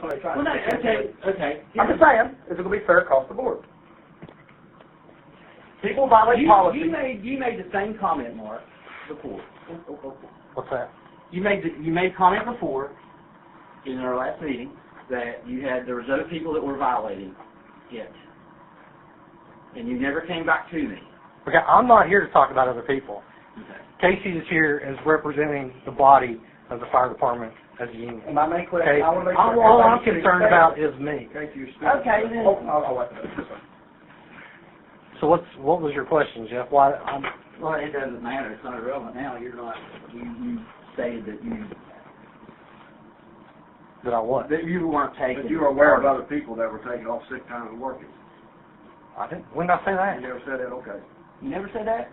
Well, no, okay. I'm just saying, is it going to be fair across the board? People violate policy. You made the same comment, Mark, before. What's that? You made a comment before in our last meeting that there was other people that were violating it, and you never came back to me. Okay, I'm not here to talk about other people. Okay. Casey is here as representing the body of the fire department as a union. Am I making clear? Okay. I want to make sure All I'm concerned about is me. Okay, then. I'll let that. So what was your question, Jeff? Why? Well, it doesn't matter. It's not irrelevant now. You're not. You stated that Did I what? that you weren't taking. But you were aware of other people that were taking off sick time and working. I didn't. When did I say that? You never said that? Okay. You never said that?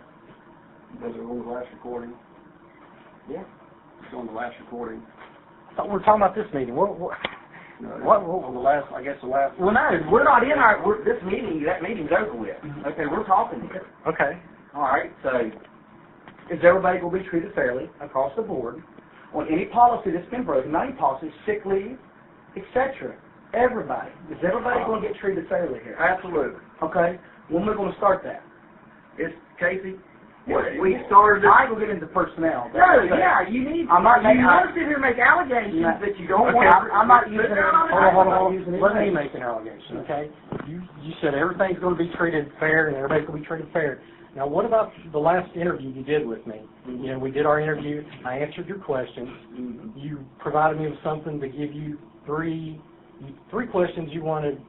Was it on the last recording? Yeah. It's on the last recording. I thought we were talking about this meeting. What? No, What? On the last, I guess the last. Well, no, we're not in this meeting. That meeting's over with. Okay, we're talking here. Okay. All right. So, is everybody going to be treated fairly across the board on any policy that's been broken? Not any policy, sick leave, etc. Everybody. Is everybody going to get treated fairly here? Absolutely. Okay. When we're going to start that? It's Casey. We started. I will get into personnel. No, yeah, you need. I'm not. You want to sit here and make allegations that you don't want. I'm not using it. Hold on. Let me make an allegation, okay? You said everything's going to be treated fair and everybody's going to be treated fair. Now, what about the last interview you did with me? Mm-hmm. You know, we did our interview. I answered your questions. Mm-hmm. You provided me with something to give you three questions you wanted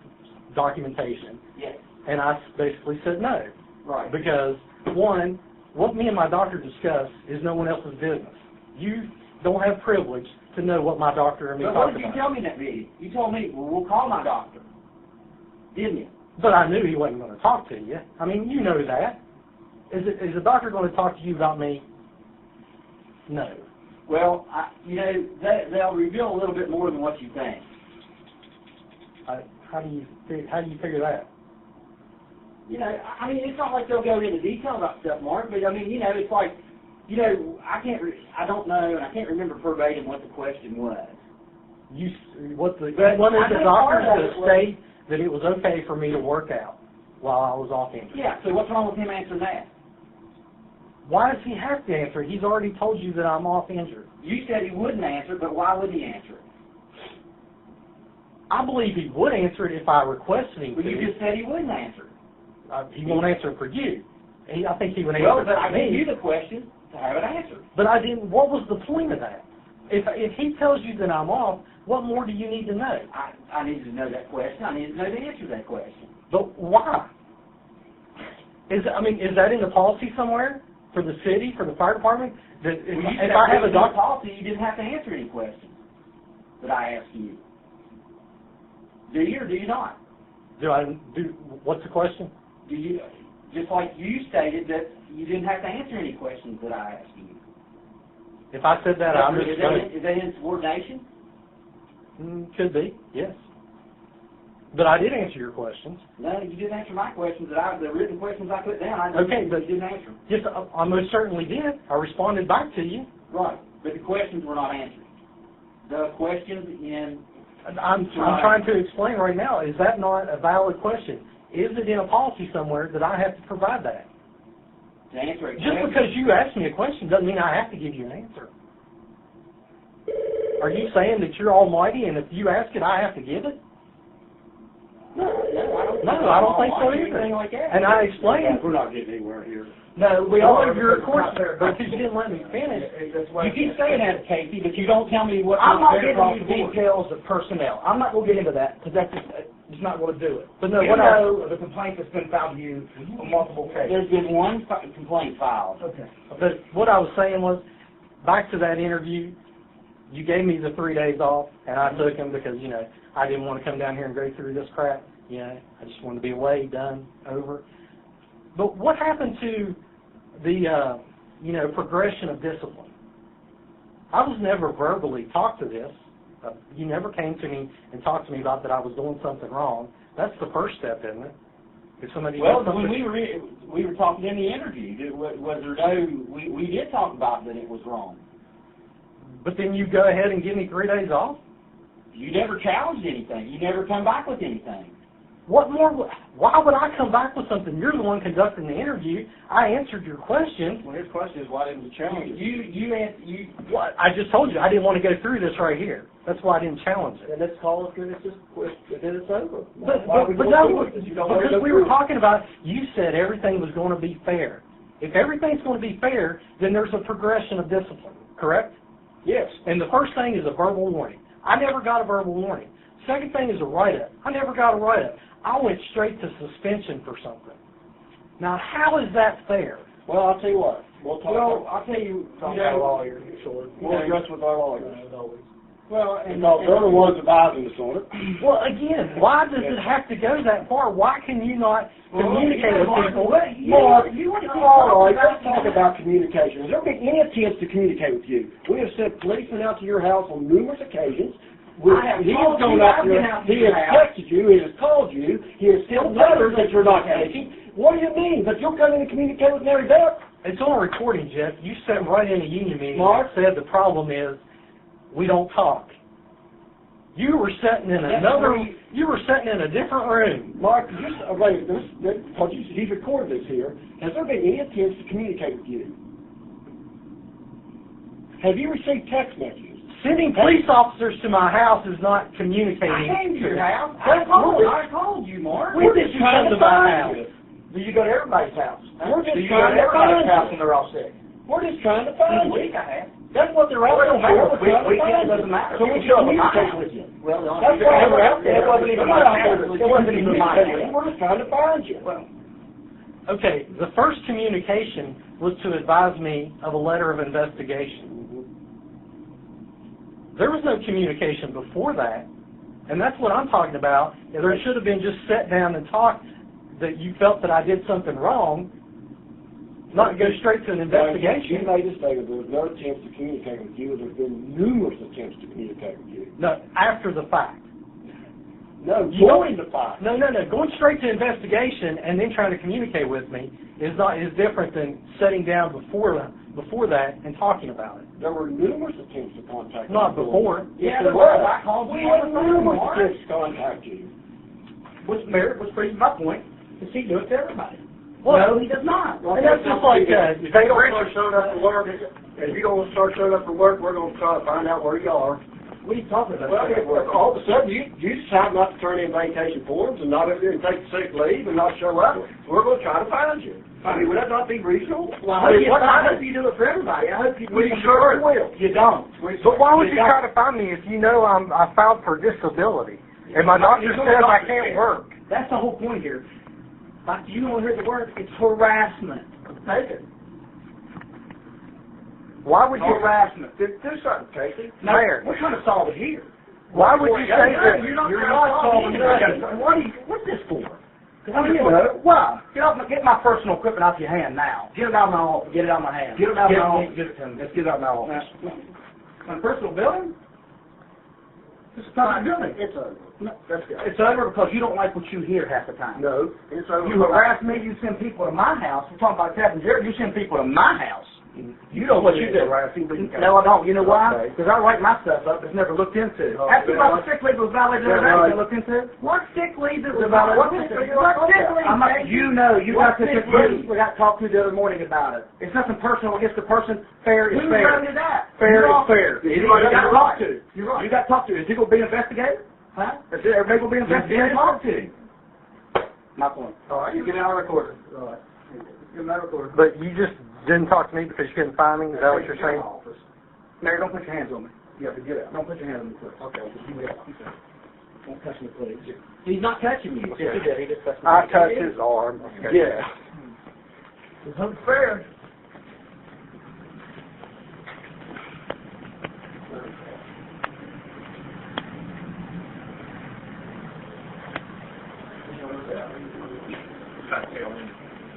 documentation. Yes. And I basically said no. Right. Because, one, what me and my doctor discuss is no one else's business. You don't have privilege to know what my doctor and me But talk what did you about. tell me in that meeting? You told me, well, we'll call my doctor. Didn't you? But I knew he wasn't going to talk to you. I mean, you know that. Is the doctor going to talk to you about me? No. Well, they'll reveal a little bit more than what you think. How do you figure that? You know, I mean, it's not like they'll go into detail about stuff, Mark, but I mean, you know, it's like, you know, I don't know, and I can't remember verbatim what the question was. You wanted the doctor to state that it was okay for me to work out while I was off injured. Yeah, so what's wrong with him answering that? Why does he have to answer it? He's already told you that I'm off injured. You said he wouldn't answer it, but why would he answer it? I believe he would answer it if I requested him But to. you just said he wouldn't answer it. He won't answer it for you. I think he would answer Well, it but for I gave me. you the question to have it answered. But I didn't. What was the point of that? If he tells you that I'm off, what more do you need to know? I need to know that question. I need to know the answer to that question. But why? Is that in the policy somewhere for the city, for the fire department? That if I have a doctor policy, you didn't have to answer any questions that I asked you. Do you or do you not? What's the question? Do you, just like you stated that you didn't have to answer any questions that I asked you. If I said that, I'm just going to... Is that insubordination? Could be, yes. But I did answer your questions. No, you didn't answer my questions. The written questions I put down, but you didn't answer them. Yes, I most certainly did. I responded back to you. Right, but the questions were not answered. The questions in... I'm trying to explain right now, is that not a valid question? Is it in a policy somewhere that I have to provide that? To answer it. Just because you asked me a question doesn't mean I have to give you an answer. Are you saying that you're almighty and if you ask it, I have to give it? No, I don't think so either. Like that. And I explained. We're not getting anywhere here. No, we are. You're of course, but you didn't let me finish. You keep saying that, Casey, but you don't tell me what. I'm not giving you details of personnel. I'm not going to get into that because that's just not going to do it. But no, what I know the complaint that's been filed to you on multiple cases. There's been one complaint filed. Okay. But what I was saying was, back to that interview, you gave me the 3 days off, and I took them because I didn't want to come down here and go through this crap. I just wanted to be away, done, over. But what happened to the, progression of discipline? I was never verbally talked to this. You never came to me and talked to me about that I was doing something wrong. That's the first step, isn't it? If somebody when we were talking in the interview, was there no? We did talk about that it was wrong. But then you go ahead and give me 3 days off? You never challenged anything. You never come back with anything. What more? Why would I come back with something? You're the one conducting the interview. I answered your question. Well, his question is, why didn't you challenge it? What? I just told you I didn't want to go through this right here. That's why I didn't challenge it. Then let's call it good. It's just, then it's over. But Why would you no, go through it? You don't want to because go we through were it. talking about, you said everything was going to be fair. If everything's going to be fair, then there's a progression of discipline, correct? Yes. And the first thing is a verbal warning. I never got a verbal warning. Second thing is a write-up. I never got a write-up. I went straight to suspension for something. Now, how is that fair? Well, I'll tell you what. We'll talk. Well, I'll tell you, lawyer, sure. We'll address with our lawyers. well, and No, they're the ones advising us on it. Well, again, why does it have to go that far? Why can you not communicate with people? Mark, all right, let's talk about communication. Has there been any attempts to communicate with you? We have sent policemen out to your house on numerous occasions. He has gone out there, he has texted you, he has called you, he has sent letters that you're not taking. What do you mean? But you're coming to communicate with Mary Beth? It's on recording, Jeff. You sat right in a union meeting Mark? and said the problem is we don't talk. You were sitting in you were sitting in a different room. Mark, wait, he's recorded this here. Has there been any attempts to communicate with you? Have you received text messages? Sending police officers to my house is not communicating. I came to your house. I called you, Mark. When did you come to my house? Do you go to everybody's house? We're just Do you go trying to to everybody's find house you. when they're all sick? We're just trying to find you. I have. That's what they're out Well, there it don't matter. for. We're trying to Weekend find you. doesn't matter. So we You show up at my communicate house. with you. Well, That's why we're out there. It wasn't even We're my not out house. there. It wasn't even my communicating. house. We're just trying to find you. Well, Okay, the first communication was to advise me of a letter of investigation. There was no communication before that, and that's what I'm talking about. There should have been just sat down and talk that you felt that I did something wrong, not go straight to an You investigation. made a statement. There was no attempts to communicate with you. There have been numerous attempts to communicate with you. No, after the fact. No, You during the fact. No. Going straight to investigation and then trying to communicate with me is different than sitting down before that and talking about it. There were numerous attempts to contact you. Not before. Yes, there there were. was. I called We you had on the phone, numerous Mark. attempts to contact you. which proves my point, is he do it to everybody. Well, No, he does not. And that's just like if they don't start showing up for work, if you don't start showing up for work, we're going to try to find out where you are. What are you talking about? Well, if all of a sudden you decide not to turn in vacation forms and not and take sick leave and not show up, we're going to try to find you. I mean, would that not be reasonable? Well, I hope you do it for everybody. I hope you We sure will. You don't. But why would you try to find me if you know I filed for disability and my doctor says I can't work? That's the whole point here. Like, you don't hear the word, it's harassment. Take it. Why would you? Harassment. Do something, Casey. Now, Mayor. we're trying to solve it here. Why would you say that? You're not solving nothing. nothing. What's this for? Why? Get my personal equipment off your hand now. Get it out of my office. Get it out of my hand. Get it out of my office. Get it to me. Let's get it out of my office. My personal building? This is not my building. It's over. That's good. It's over because you don't like what you hear half the time. No, it's over. You harass me, you send people to my house. We're talking about Captain Jerry. You send people to my house. You know what you do. No, I don't. You know why? Because I write my stuff up. It's never looked into. Ask me about the sick leave was violated the other day. Looked into. What sick leave is about? What sick leave? You know. You got this. We got talked to the other morning about it. It's nothing personal against the person. Fair is fair. Who that? Fair is fair. You got talked to. You're right. You got talked to. Is he going to be investigated? Huh? Is everybody going to be investigated? Talk to. My point. All right, you get out of recorder. All right. Get my recorder. But you just didn't talk to me because you couldn't find me? Is that what you're saying? Mary, don't put your hands on me. You have to get out. Don't put your hands on me, please. Okay. Don't touch me, please. He's not touching you. Okay. Yes, he did. He just touched me. I touched his arm. Okay. Yeah. It's unfair.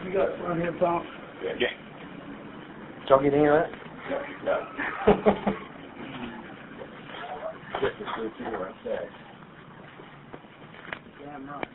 You got front here, Tom? Did y'all get any of that? Damn right.